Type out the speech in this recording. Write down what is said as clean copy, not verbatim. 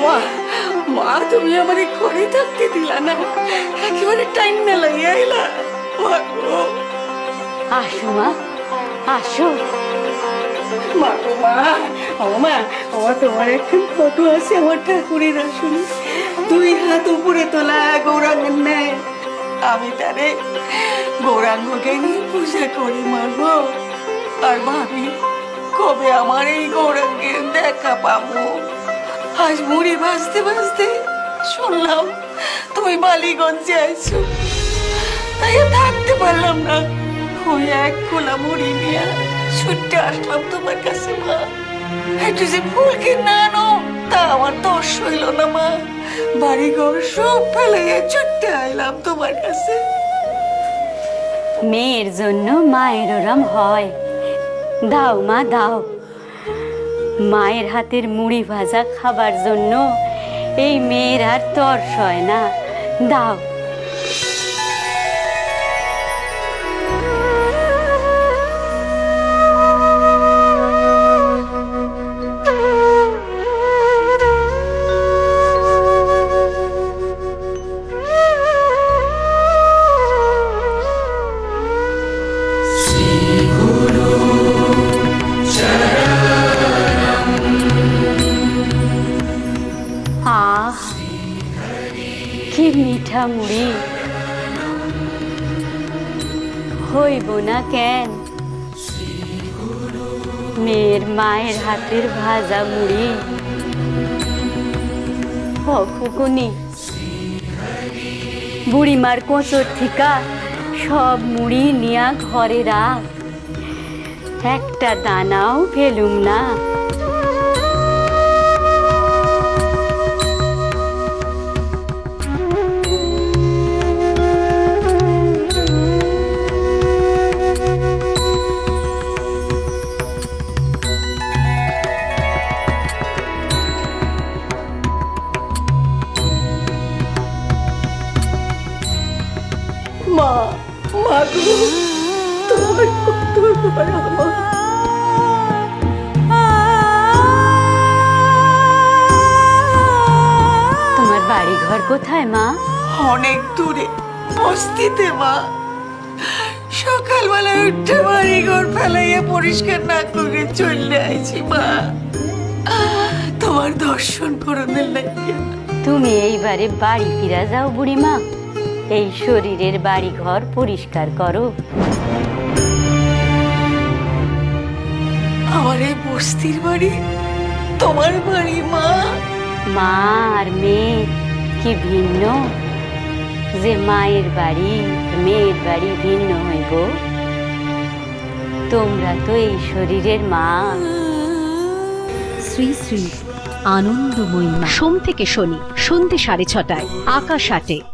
মা মা তুমি আমার ঘরে থাকতে দিলা না, একেবারে টাইম না লাগিয়ে আইলা। মা গো, আসো মা, আসো। মা গো মা, ও মা, ও তোমার এখন ফটো আছে আমার ঠাকুরের আসলে, 2 হাত উপরে তোলা গৌরাঙ্গের নেয়। আমি তারে গৌরাঙ্গকে নিয়ে পূজা করি মা গো। আর ভাবি কবে আমার এই গৌরাঙ্গের দেখা পাবো। আজ মুড়ি ভাজতে ভাজতে শুনলাম তুমি বালিগঞ্জে আইছো, তাই আর থাকতে পারলাম না। ওই 1 খোলা মুড়ি নিয়ে ছুটতে আসলাম তোমার কাছে মা। একটু যে ফুল কিনে আনো তা আমার দোষ হইল না মা। বাড়িঘর সব ফেলে ছুটতে আইলাম তোমার কাছে। মেয়ের জন্য মায়ের ওরম হয়। দাও মা দাও, মায়ের হাতের মুড়ি ভাজা খাবার জন্য এই মেয়ের আর তর্স হয় না। দাও। আহ, কি মিঠা মুড়ি, হইব না কেন? মেয়ের মায়ের হাতের ভাজা মুড়ি। খুকুনি, বুড়িমার কোঁচর থিকা সব মুড়ি নিয়া ঘরে রাখ, একটা দানাও ফেলুম না। মা, মা গো, তোমার কত দয়া মা। তোমার বাড়ি ঘর কোথায় মা? অনেক দূরে, বস্তিতে মা। সকালবেলায় উঠে বাড়ি ঘর ফেলাইয়া পরিষ্কার না করে চলে আইছি মা, তোমার দর্শন করনের লাগিয়া। তুমি এইবারে বাড়ি ফিরা যাও বুড়িমা, এই শরীরের বাড়ি ঘর পরিষ্কার করো। আমার এই বস্তির বাড়ি তোমার বাড়ি মা। মা আর মেয়ে কি ভিন্ন, যে মায়ের বাড়ি মেয়ের বাড়ি ভিন্ন হইব? তোমরা তো এই শরীরের মা। শ্রী শ্রী আনন্দময়ী মা, সোম থেকে শনি সন্ধ্যে 6:30 আকাশ 8-এ।